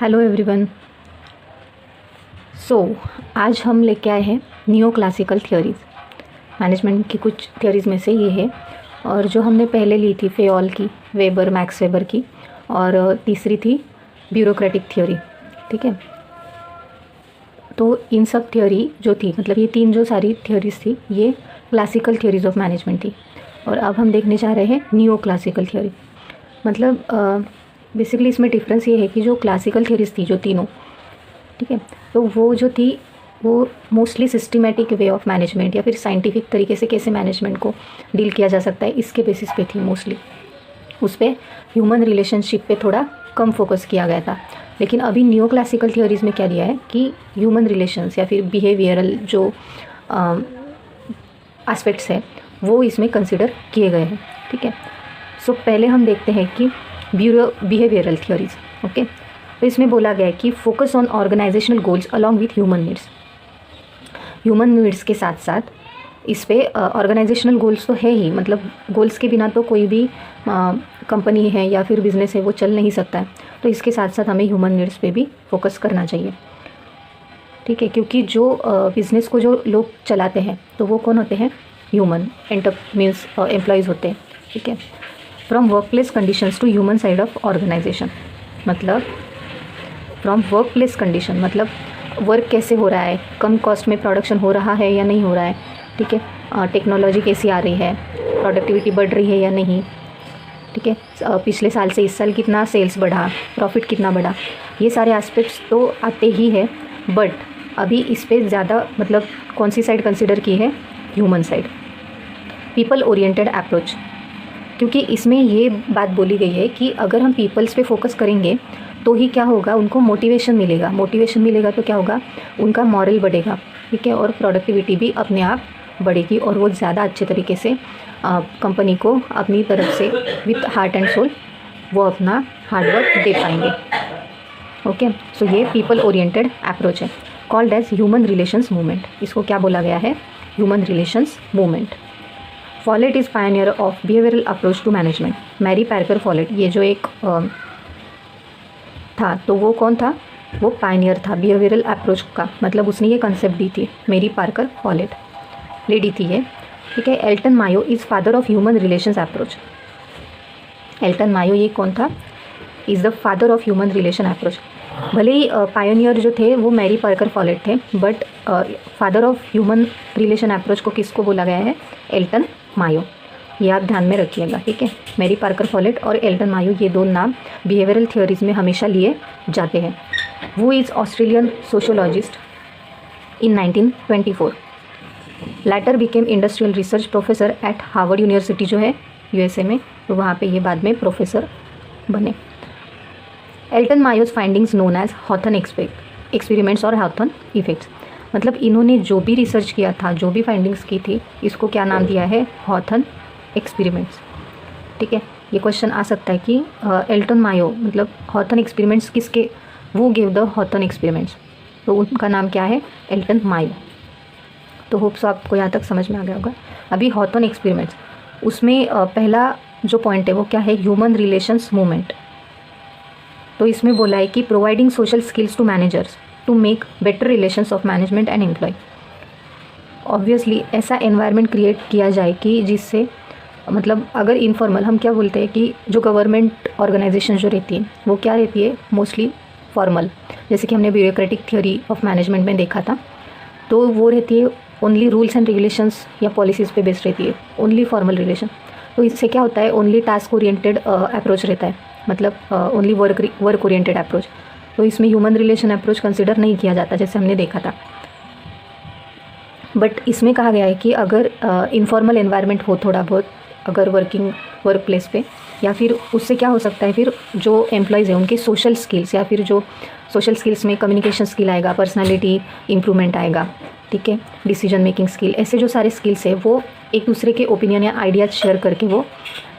Hello everyone. सो आज हम लेके आए हैं नियो क्लासिकल थ्योरीज। मैनेजमेंट की कुछ थ्योरीज में से ये है, और जो हमने पहले ली थी फेयोल की, वेबर, मैक्स वेबर की, और तीसरी थी ब्यूरोक्रेटिक थ्योरी। ठीक है, तो इन सब थ्योरी जो थी, मतलब ये तीन जो सारी थ्योरीज थी, ये क्लासिकल थ्योरीज ऑफ मैनेजमेंट थी। और अब हम देखने जा रहे हैं नियो क्लासिकल थ्योरी। मतलब बेसिकली इसमें डिफरेंस ये है कि जो क्लासिकल थ्योरीज थी, जो तीनों, ठीक है, तो वो जो थी वो mostly systematic way of management या फिर साइंटिफिक तरीके से कैसे मैनेजमेंट को डील किया जा सकता है, इसके बेसिस पे थी मोस्टली। उस पर ह्यूमन रिलेशनशिप पे थोड़ा कम फोकस किया गया था। लेकिन अभी न्यू क्लासिकल थ्योरीज़ में क्या दिया है कि ह्यूमन रिलेशंस या फिर बिहेवियरल जो एस्पेक्ट्स है वो इसमें कंसिडर किए गए हैं। ठीक है, सो पहले हम देखते हैं कि बिहेवियरल थ्योरीज। ओके, तो इसमें बोला गया है कि focus on organisational goals along with human needs. Human needs के साथ साथ इस पे ऑर्गेनाइजेशनल गोल्स तो है ही, मतलब गोल्स के बिना तो कोई भी कंपनी है या फिर बिजनेस है वो चल नहीं सकता है। तो इसके साथ साथ हमें ह्यूमन नीड्स पे भी फोकस करना चाहिए। ठीक है, क्योंकि जो बिज़नेस को जो लोग चलाते हैं तो वो कौन होते हैं? ह्यूमन मीन्स एम्प्लॉयज़ होते हैं। ठीक है, from work place conditions to human side of organisation. मतलब फ्रॉम वर्क प्लेस कंडीशन मतलब वर्क कैसे हो रहा है, कम कॉस्ट में प्रोडक्शन हो रहा है या नहीं हो रहा है। ठीक है, टेक्नोलॉजी कैसी आ रही है, प्रोडक्टिविटी बढ़ रही है या नहीं। ठीक है, पिछले साल से इस साल कितना सेल्स बढ़ा, प्रॉफिट कितना बढ़ा, ये सारे एस्पेक्ट्स तो आते ही है। बट अभी इस पर ज़्यादा मतलब कौन सी साइड कंसिडर की है? Human side, people oriented approach. क्योंकि इसमें ये बात बोली गई है कि अगर हम पीपल्स पे फोकस करेंगे तो ही क्या होगा, उनको मोटिवेशन मिलेगा। मोटिवेशन मिलेगा तो क्या होगा, उनका मॉरल बढ़ेगा। ठीक है, और प्रोडक्टिविटी भी अपने आप बढ़ेगी और वो ज़्यादा अच्छे तरीके से कंपनी को अपनी तरफ से विथ हार्ट एंड सोल वो अपना हार्डवर्क दे पाएंगे। ओके, सो ये पीपल ओरिएंटेड अप्रोच है, called as human relations movement. इसको क्या बोला गया है? Human relations movement. Follett is pioneer of behavioural approach to management. Mary Parker Follett, ये जो एक था, तो वो कौन था? वो पायनियर था बिहेवियरल अप्रोच का, मतलब उसने ये कंसेप्ट दी थी। मैरी पार्कर फॉलेट लेडी थी ये। ठीक है, Elton Mayo is father of human relations approach. Elton Mayo ये कौन था? Is the father of human relation approach. भले ही पायोनियर जो थे वो मैरी पार्कर फॉलेट थे, but father of human relation approach को किसको बोला गया है? Elton Mayo. ये आप ध्यान में रखिएगा। ठीक है, मैरी पार्कर फॉलेट और एल्टन मायो, ये दो नाम बिहेवियरल थ्योरीज में हमेशा लिए जाते हैं। वो is Australian sociologist in 1924। Later became industrial research professor at Harvard University जो है यूएसए में, तो वहाँ पे ये बाद में प्रोफेसर बने। Elton Mayo's findings known as Hawthorne experiments और हॉथन इफेक्ट्स। मतलब इन्होंने जो भी रिसर्च किया था, जो भी फाइंडिंग्स की थी, इसको क्या नाम दिया है? हॉथन एक्सपेरिमेंट्स। ठीक है, ये क्वेश्चन आ सकता है कि एल्टन मायो मतलब हॉथन एक्सपेरिमेंट्स किसके, वो गिव द हॉथन एक्सपेरिमेंट्स, तो उनका नाम क्या है? Elton Mayo. तो होप्स आपको यहाँ तक समझ में आ गया होगा। अभी हॉथन एक्सपेरिमेंट्स, उसमें पहला जो पॉइंट है वो क्या है? Human relations movement. तो इसमें बोला है कि providing social skills to managers to make better relations of management and employ. Obviously ऐसा एनवायरनमेंट क्रिएट किया जाए कि जिससे मतलब अगर इनफॉर्मल, हम क्या बोलते हैं कि जो गवर्नमेंट ऑर्गेनाइजेशन जो रहती है वो क्या रहती है? Mostly formal. जैसे कि हमने ब्यूरोक्रेटिक थ्योरी ऑफ मैनेजमेंट में देखा था, तो वो रहती है ओनली रूल्स एंड रेगुलेशंस या पॉलिसीज़ पे बेस्ड रहती है, ओनली फॉर्मल रिलेशन। तो इससे क्या होता है? ओनली टास्क ओरिएंटेड अप्रोच रहता है, मतलब ओनली वर्क ओरिएंटेड अप्रोच। तो इसमें ह्यूमन रिलेशन अप्रोच कंसिडर नहीं किया जाता, जैसे हमने देखा था। बट इसमें कहा गया है कि अगर इनफॉर्मल एनवायरनमेंट हो थोड़ा बहुत, अगर वर्क प्लेस पे, या फिर उससे क्या हो सकता है, फिर जो एम्प्लॉयज़ हैं उनके सोशल स्किल्स, या फिर जो सोशल स्किल्स में कम्युनिकेशन स्किल आएगा, पर्सनालिटी इम्प्रूवमेंट आएगा। ठीक है, डिसीजन मेकिंग स्किल, ऐसे जो सारे स्किल्स है वो एक दूसरे के ओपिनियन या आइडियाज़ शेयर करके वो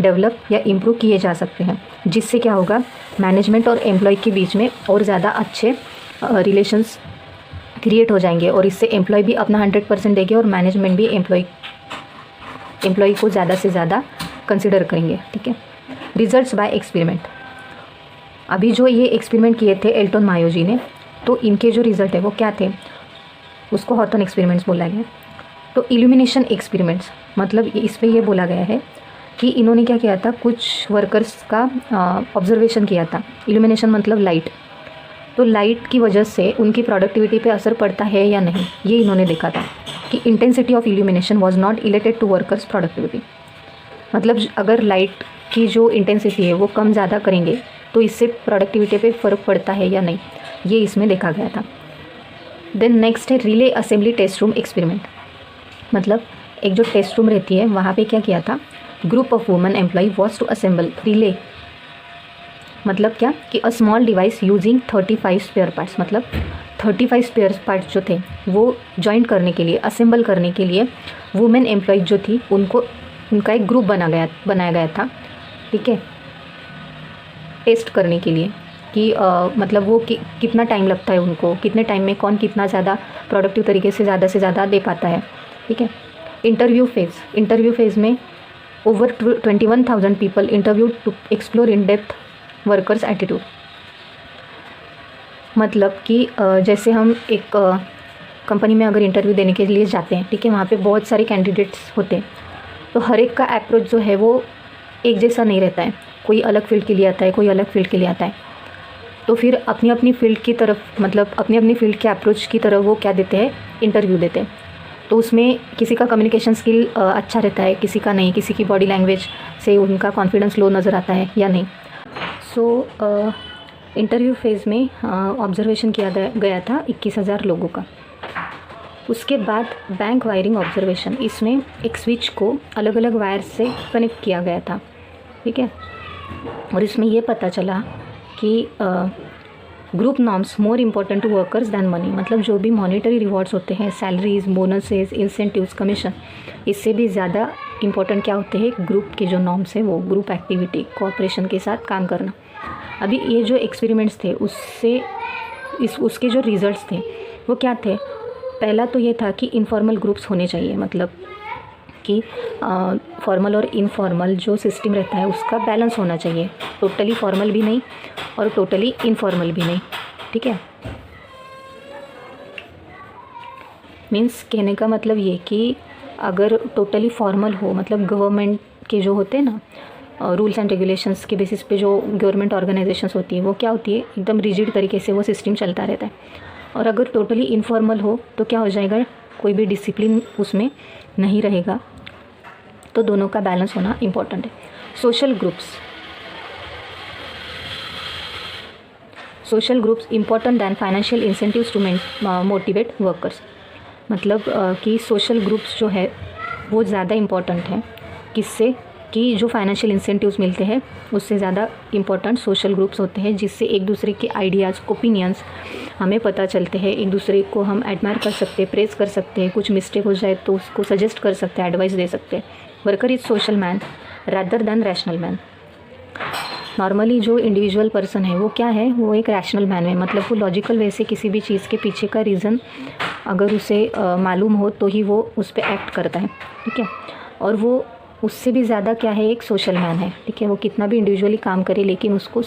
डेवलप या इम्प्रूव किए जा सकते हैं, जिससे क्या होगा? मैनेजमेंट और एम्प्लॉय के बीच में और ज़्यादा अच्छे रिलेशंस क्रिएट हो जाएंगे, और इससे एम्प्लॉय भी अपना 100% देंगे और मैनेजमेंट भी एम्प्लॉय को ज़्यादा से ज़्यादा कंसिडर करेंगे। ठीक है, रिजल्ट्स बाय एक्सपेरिमेंट। अभी जो ये एक्सपेरिमेंट किए थे एल्टन मायो जी ने, तो इनके जो रिज़ल्ट है वो क्या थे, उसको हॉथन एक्सपेरिमेंट्स बोला गया। तो इल्यूमिनेशन एक्सपेरिमेंट्स मतलब इस पे ये बोला गया है कि इन्होंने क्या किया था, कुछ वर्कर्स का ऑब्जर्वेशन किया था। इल्यूमिनेशन मतलब लाइट, तो लाइट की वजह से उनकी प्रोडक्टिविटी पे असर पड़ता है या नहीं, ये इन्होंने देखा था कि intensity of illumination was not related to workers productivity. मतलब अगर लाइट की जो इंटेंसिटी है वो कम ज़्यादा करेंगे तो इससे प्रोडक्टिविटी पे फ़र्क पड़ता है या नहीं, ये इसमें देखा गया था। देन नेक्स्ट है relay assembly test room experiment. मतलब एक जो टेस्ट रूम रहती है वहाँ पे क्या किया था, group of women employ was to assemble relay, मतलब क्या कि a small device using 35 spare parts. मतलब 35 स्पेयर पार्ट्स जो थे वो जॉइंट करने के लिए, असेंबल करने के लिए वुमेन एम्प्लॉय जो थी उनका एक ग्रुप बनाया गया था, ठीक है, टेस्ट करने के लिए कि मतलब वो कितना टाइम लगता है उनको, कितने टाइम में कौन कितना ज़्यादा प्रोडक्टिव तरीके से ज़्यादा दे पाता है, ठीक है। इंटरव्यू फेज़ में over 21,000 people interview to explore in depth workers attitude. मतलब कि जैसे हम एक कंपनी में अगर इंटरव्यू देने के लिए जाते हैं, ठीक है, वहाँ पे बहुत सारे कैंडिडेट्स होते हैं, तो हर एक का अप्रोच जो है वो एक जैसा नहीं रहता है। कोई अलग फील्ड के लिए आता है, कोई अलग फील्ड के लिए आता है, तो फिर अपनी अपनी फील्ड की तरफ, मतलब अपनी अपनी फील्ड के अप्रोच की तरफ वो क्या देते हैं, इंटरव्यू देते हैं। तो उसमें किसी का कम्युनिकेशन स्किल अच्छा रहता है, किसी का नहीं, किसी की बॉडी लैंग्वेज से उनका कॉन्फिडेंस लो नज़र आता है या नहीं। सो इंटरव्यू फेज़ में ऑब्जर्वेशन किया गया था 21,000 लोगों का। उसके बाद बैंक वायरिंग ऑब्जर्वेशन, इसमें एक स्विच को अलग अलग वायर से कनेक्ट किया गया था, ठीक है, और इसमें ये पता चला कि group norms more important to workers than money. मतलब जो भी मॉनेटरी रिवॉर्ड्स होते हैं, सैलरीज, बोनसेस, इंसेंटिव्स, कमीशन, इससे भी ज़्यादा इम्पॉर्टेंट क्या होते हैं, ग्रुप के जो नॉर्म्स हैं वो, ग्रुप एक्टिविटी, कोऑपरेशन के साथ काम करना। अभी ये जो एक्सपेरिमेंट्स थे उसके जो रिजल्ट्स थे वो क्या थे, पहला तो ये था कि इनफॉर्मल ग्रुप्स होने चाहिए। मतलब कि फॉर्मल और इनफॉर्मल जो सिस्टम रहता है उसका बैलेंस होना चाहिए, टोटली फॉर्मल भी नहीं और टोटली इनफॉर्मल भी नहीं, ठीक है। मीन्स कहने का मतलब ये कि अगर टोटली फॉर्मल हो, मतलब गवर्नमेंट के जो होते हैं ना रूल्स एंड रेगुलेशंस के बेसिस पे जो गवर्नमेंट ऑर्गेनाइजेशंस होती है वो क्या होती है, एकदम रिजिड तरीके से वो सिस्टम चलता रहता है। और अगर टोटली इनफॉर्मल हो तो क्या हो जाएगा, कोई भी डिसिप्लिन उसमें नहीं रहेगा। तो दोनों का बैलेंस होना इम्पॉर्टेंट है। Social groups important than financial incentives to motivate workers. मतलब कि सोशल ग्रुप्स जो है वो ज़्यादा इम्पॉर्टेंट है, किससे कि जो फाइनेंशियल इंसेंटिव्स मिलते हैं उससे ज़्यादा इम्पॉर्टेंट सोशल ग्रुप्स होते हैं, जिससे एक दूसरे के आइडियाज़, ओपिनियंस हमें पता चलते हैं, एक दूसरे को हम एडमायर कर सकते हैं, प्रेज़ कर सकते हैं, कुछ मिस्टेक हो जाए तो उसको सजेस्ट कर सकते हैं, एडवाइस दे सकते हैं। Worker is social man rather than rational man. Normally जो इंडिविजुअल पर्सन है वो क्या है, वो एक रैशनल मैन है। मतलब वो लॉजिकल वे से किसी भी चीज़ के पीछे का रीज़न अगर उसे मालूम हो तो ही वो उस पर एक्ट करता है, ठीक है। और वो उससे भी ज़्यादा क्या है, एक सोशल मैन है, ठीक है। वो कितना भी इंडिविजुअली काम करे लेकिन उसको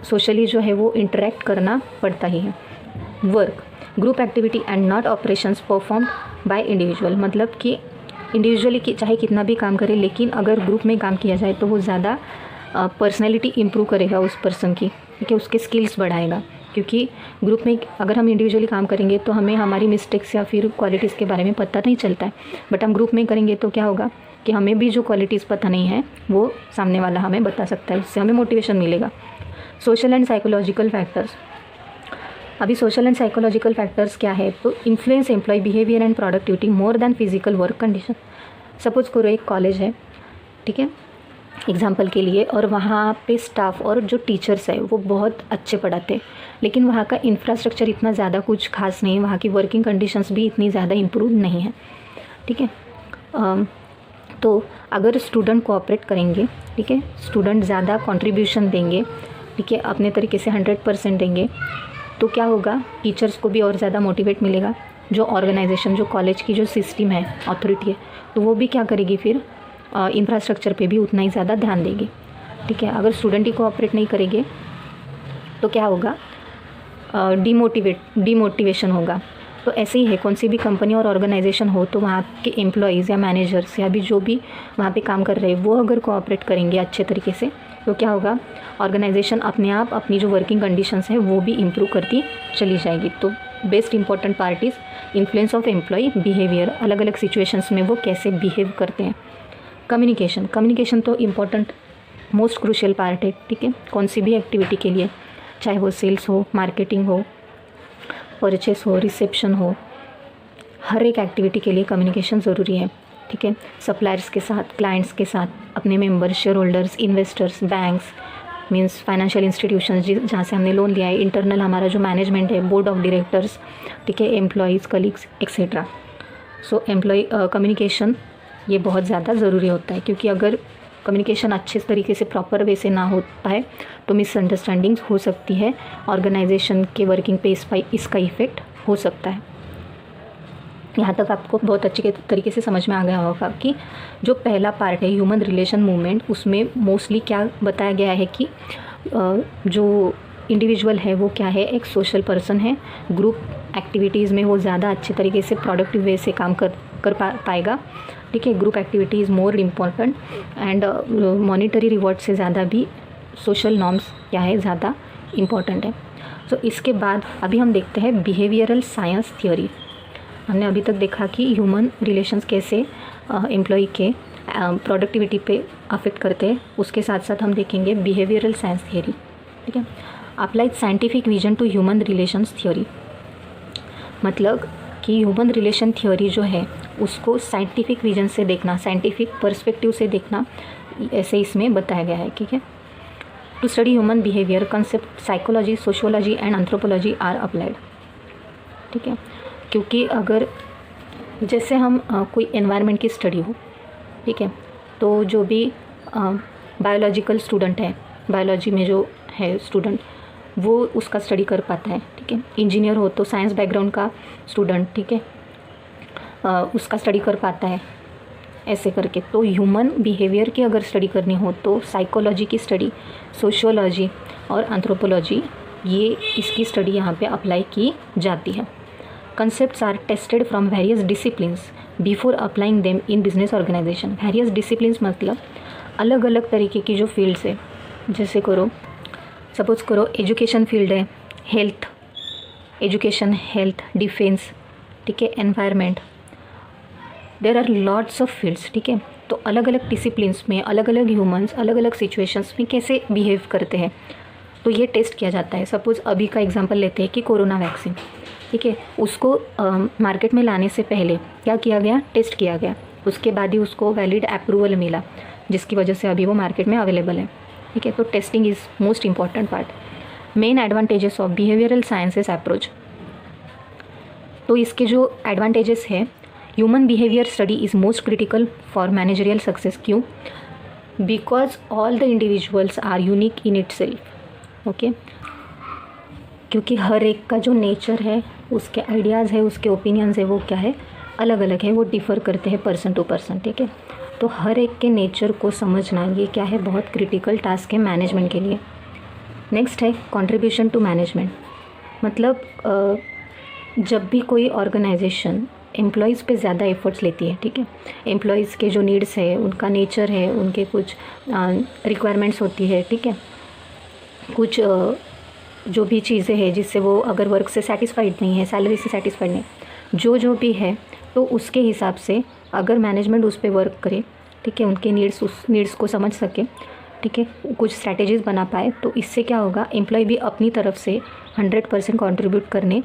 सोशली जो है वो इंटरेक्ट करना पड़ता ही है। Work group activity and not operations perform by individual. मतलब कि इंडिविजुअली चाहे कितना भी काम करे लेकिन अगर ग्रुप में काम किया जाए तो वो ज़्यादा पर्सनैलिटी इम्प्रूव करेगा उस पर्सन की, ठीक है, उसके स्किल्स बढ़ाएगा। क्योंकि ग्रुप में अगर हम इंडिविजुअली काम करेंगे तो हमें हमारी मिस्टेक्स या फिर क्वालिटीज़ के बारे में पता नहीं चलता है, बट हम ग्रुप में करेंगे तो क्या होगा कि हमें भी जो क्वालिटीज़ पता नहीं है वो सामने वाला हमें बता सकता है, उससे हमें मोटिवेशन मिलेगा। Social and psychological factors. अभी सोशल एंड साइकोलॉजिकल फैक्टर्स क्या है, तो influence employ behaviour and productivity more than physical work condition. Suppose करो एक कॉलेज है, ठीक है, एग्जाम्पल के लिए, और वहाँ पे स्टाफ और जो टीचर्स है वो बहुत अच्छे पढ़ाते हैं, लेकिन वहाँ का इंफ्रास्ट्रक्चर इतना ज़्यादा कुछ खास नहीं है, वहाँ की वर्किंग कंडीशंस भी इतनी ज़्यादा इम्प्रूव नहीं है, ठीक है। तो अगर स्टूडेंट कोऑपरेट करेंगे, ठीक है, स्टूडेंट ज़्यादा कंट्रीब्यूशन देंगे, ठीक है, अपने तरीके से 100% देंगे, तो क्या होगा, टीचर्स को भी और ज़्यादा मोटिवेट मिलेगा। जो ऑर्गेनाइजेशन, जो कॉलेज की जो सिस्टम है, अथॉरिटी है, तो वो भी क्या करेगी, फिर इंफ्रास्ट्रक्चर पे भी उतना ही ज़्यादा ध्यान देगी। ठीक है। अगर स्टूडेंट ही कोऑपरेट नहीं करेंगे तो क्या होगा, डिमोटिवेशन होगा। तो ऐसे ही है, कौन सी भी कंपनी और ऑर्गेनाइजेशन हो तो वहाँ के एम्प्लॉयज़ या मैनेजर्स या भी जो भी वहाँ पे काम कर रहे हैं वो अगर कोऑपरेट करेंगे अच्छे तरीके से तो क्या होगा, ऑर्गेनाइजेशन अपने आप अपनी जो वर्किंग कंडीशंस है वो भी इम्प्रूव करती चली जाएगी। तो best important part is influence of employ behaviour, अलग अलग सिचुएशंस में वो कैसे बिहेव करते हैं। कम्युनिकेशन तो इम्पॉर्टेंट मोस्ट क्रूशियल पार्ट है, ठीक है। कौन सी भी एक्टिविटी के लिए, चाहे वो सेल्स हो, मार्केटिंग हो, परचेस हो, रिसेप्शन हो, हर एक एक्टिविटी के लिए कम्युनिकेशन ज़रूरी है, ठीक है। सप्लायर्स के साथ, क्लाइंट्स के साथ, अपने members, share holders, investors, banks means financial institutions जहाँ से हमने लोन लिया है, इंटरनल हमारा जो मैनेजमेंट है, बोर्ड ऑफ डायरेक्टर्स, ठीक है, employees, colleagues etcetera. So communication ये बहुत ज़्यादा ज़रूरी होता है, क्योंकि अगर कम्युनिकेशन अच्छे तरीके से प्रॉपर वे से ना हो पाए तो मिसअंडरस्टैंडिंग्स हो सकती है, ऑर्गेनाइजेशन के वर्किंग पे इसका इफ़ेक्ट हो सकता है। यहाँ तक आपको बहुत अच्छे तरीके से समझ में आ गया होगा कि जो पहला पार्ट है ह्यूमन रिलेशन मूवमेंट, उसमें मोस्टली क्या बताया गया है कि जो इंडिविजुअल है वो क्या है, एक सोशल पर्सन है। ग्रुप एक्टिविटीज़ में वो ज़्यादा अच्छे तरीके से प्रोडक्टिव वे से काम कर पाएगा, ठीक है। Group activity is more important and monetary reward से ज़्यादा भी सोशल नॉर्म्स क्या है, ज़्यादा इम्पॉर्टेंट है। सो इसके बाद अभी हम देखते हैं बिहेवियरल साइंस थियोरी। हमने अभी तक देखा कि ह्यूमन रिलेशंस कैसे एम्प्लॉय के प्रोडक्टिविटी पे अफेक्ट करते हैं, उसके साथ साथ हम देखेंगे बिहेवियरल साइंस थियोरी, ठीक है। Applied scientific vision to human relations theory, मतलब कि ह्यूमन रिलेशन थियोरी जो है उसको साइंटिफिक विजन से देखना, साइंटिफिक पर्सपेक्टिव से देखना, ऐसे इसमें बताया गया है, ठीक है। To study human behaviour concept psychology, sociology and anthropology are applied, ठीक है। क्योंकि अगर जैसे हम कोई एनवायरनमेंट की स्टडी हो, ठीक है, तो जो भी बायोलॉजिकल स्टूडेंट है, बायोलॉजी में जो है स्टूडेंट, वो उसका स्टडी कर पाता है, ठीक है। इंजीनियर हो तो साइंस बैकग्राउंड का स्टूडेंट, ठीक है, उसका स्टडी कर पाता है, ऐसे करके। तो ह्यूमन बिहेवियर की अगर स्टडी करनी हो तो साइकोलॉजी की स्टडी, सोशियोलॉजी और एंथ्रोपोलॉजी, ये इसकी स्टडी यहाँ पे अप्लाई की जाती है। Concepts are tested from various disciplines before applying them in business organisation. Various disciplines मतलब अलग अलग तरीके की जो फील्ड्स है, जैसे सपोज करो एजुकेशन फील्ड है, हेल्थ, एजुकेशन, हेल्थ, डिफेंस, ठीक है, environment, there are lots of fields, ठीक है। तो अलग अलग डिसिप्लिन्स में अलग अलग ह्यूमंस अलग अलग सिचुएशंस में कैसे बिहेव करते हैं, तो ये टेस्ट किया जाता है। सपोज़ अभी का एग्जांपल लेते हैं कि कोरोना वैक्सीन, ठीक है, उसको मार्केट में लाने से पहले क्या किया गया, टेस्ट किया गया, उसके बाद ही उसको वैलिड अप्रूवल मिला, जिसकी वजह से अभी वो मार्केट में अवेलेबल है, ठीक है। तो testing is most important part. Main advantages of behavioural sciences approach, तो इसके जो एडवांटेजेस है, human behaviour study is most critical for managerial success. क्यों? Because all the individuals are unique in itself, okay. क्योंकि हर एक का जो नेचर है, उसके आइडियाज़ है, उसके ओपिनियंस है, वो क्या है, अलग अलग है, वो डिफ़र करते हैं पर्सन टू पर्सन, ठीक है। तो हर एक के नेचर को समझना ये क्या है, बहुत क्रिटिकल टास्क है मैनेजमेंट के लिए। नेक्स्ट है कंट्रीब्यूशन टू मैनेजमेंट, मतलब जब भी कोई ऑर्गेनाइजेशन एम्प्लॉयज़ पे ज़्यादा एफर्ट्स लेती है, ठीक है, एम्प्लॉयज़ के जो नीड्स है, उनका नेचर है, उनके कुछ रिक्वायरमेंट्स होती है, ठीक है, कुछ जो भी चीज़ें हैं जिससे वो अगर वर्क से सेटिस्फाइड नहीं है, सैलरी से सेटिस्फाइड नहीं, जो भी है, तो उसके हिसाब से अगर मैनेजमेंट उस पर वर्क करे, ठीक है, उनके उस नीड्स को समझ सके, ठीक है, कुछ स्ट्रैटेजीज़ बना पाए, तो इससे क्या होगा, एम्प्लॉय भी अपनी तरफ से 100% कंट्रीब्यूट करने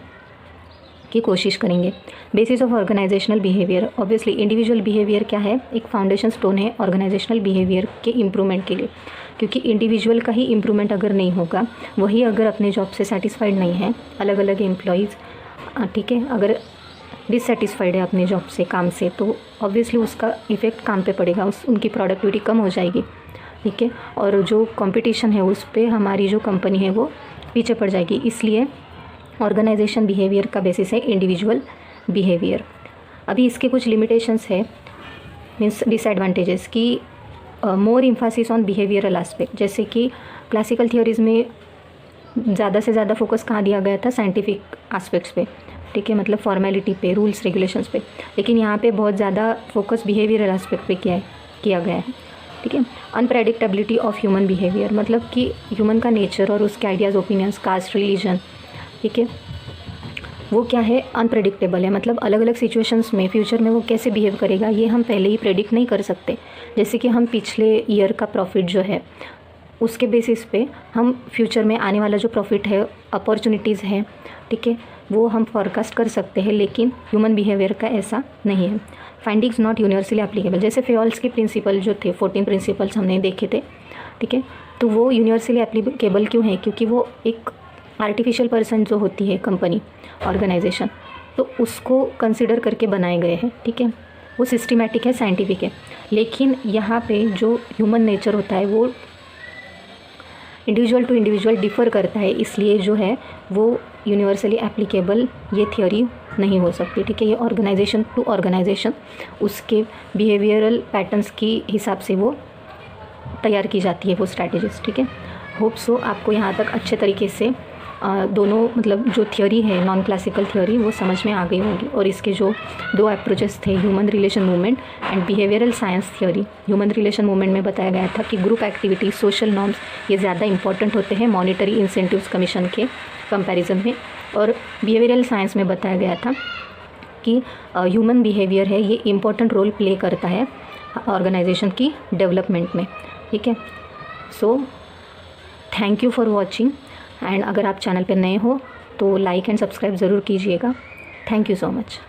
की कोशिश करेंगे। Basis of organisational behaviour, obviously individual behaviour क्या है, एक फाउंडेशन स्टोन है ऑर्गेनाइजेशनल बिहेवियर के इम्प्रूवमेंट के लिए, क्योंकि इंडिविजुअल का ही इम्प्रूवमेंट अगर नहीं होगा, वही अगर अपने जॉब से सेटिस्फाइड नहीं है, अलग अलग एम्प्लॉयज़, ठीक है, अगर डिससेटिस्फाइड है अपने जॉब से, काम से, तो ऑब्वियसली उसका इफ़ेक्ट काम पे पड़ेगा, उनकी प्रोडक्टिविटी कम हो जाएगी, ठीक है, और जो कंपटीशन है उस पर हमारी जो कंपनी है वो पीछे पड़ जाएगी। इसलिए ऑर्गेनाइजेशन बिहेवियर का बेसिस है इंडिविजुअल बिहेवियर। अभी इसके कुछ लिमिटेशंस है, मीन्स डिसएडवांटेजेस, कि मोर इम्फासिस ऑन बिहेवियरल एस्पेक्ट, जैसे कि क्लासिकल थियोरीज़ में ज़्यादा से ज़्यादा फोकस कहाँ दिया गया था, साइंटिफिक एस्पेक्ट्स पे, ठीक है, मतलब फॉर्मेलिटी पे, रूल्स रेगुलेशंस पे, लेकिन यहाँ पे बहुत ज़्यादा फोकस बिहेवियरल एस्पेक्ट पे किया गया है, ठीक है। अनप्रेडिक्टेबिलिटी ऑफ ह्यूमन बिहेवियर, मतलब कि ह्यूमन का नेचर और उसके आइडियाज़, ओपिनियंस, कास्ट, रिलीजन, ठीक है, वो क्या है, अनप्रेडिक्टेबल है, मतलब अलग अलग सिचुएशंस में फ्यूचर में वो कैसे बिहेव करेगा ये हम पहले ही प्रेडिक्ट नहीं कर सकते। जैसे कि हम पिछले ईयर का प्रॉफिट जो है उसके बेसिस पे हम फ्यूचर में आने वाला जो प्रॉफिट है, अपॉर्चुनिटीज़ है, ठीक है, वो हम फॉरकास्ट कर सकते हैं, लेकिन ह्यूमन बिहेवियर का ऐसा नहीं है। फाइंडिंग्स नॉट यूनिवर्सली एप्लीकेबल, जैसे फेयल्स के प्रिंसिपल जो थे, 14 प्रिंसिपल्स हमने देखे थे, ठीक है, तो वो यूनिवर्सली एप्लीकेबल क्यों है, क्योंकि वो एक आर्टिफिशियल पर्सन जो होती है, कंपनी, ऑर्गेनाइजेशन, तो उसको कंसिडर करके बनाए गए हैं, ठीक है, वो सिस्टमेटिक है, साइंटिफिक है। लेकिन यहाँ पे जो ह्यूमन नेचर होता है वो इंडिविजुअल टू इंडिविजुअल डिफ़र करता है, इसलिए जो है वो यूनिवर्सली एप्लीकेबल ये थ्योरी नहीं हो सकती, ठीक है। ये ऑर्गेनाइजेशन टू ऑर्गेनाइजेशन उसके बिहेवियरल पैटर्न्स की हिसाब से वो तैयार की जाती है वो स्ट्रैटेजीज, ठीक है। होप सो आपको यहाँ तक अच्छे तरीके से दोनों, मतलब जो थ्योरी है नॉन क्लासिकल थ्योरी, वो समझ में आ गई होगी। और इसके जो दो अप्रोचेस थे, human relation movement and behavioural science theory. Human relation movement में बताया गया था कि ग्रुप एक्टिविटी, सोशल नॉर्म्स ये ज़्यादा इंपॉर्टेंट होते हैं मॉनिटरी इंसेंटिव्स कमीशन के कंपैरिजन में। और बिहेवियरल साइंस में बताया गया था कि ह्यूमन बिहेवियर है ये इम्पॉर्टेंट रोल प्ले करता है ऑर्गेनाइजेशन की डेवलपमेंट में, ठीक है। So thank you for watching, and अगर आप चैनल पर नए हो तो लाइक एंड सब्सक्राइब ज़रूर कीजिएगा। Thank you so much.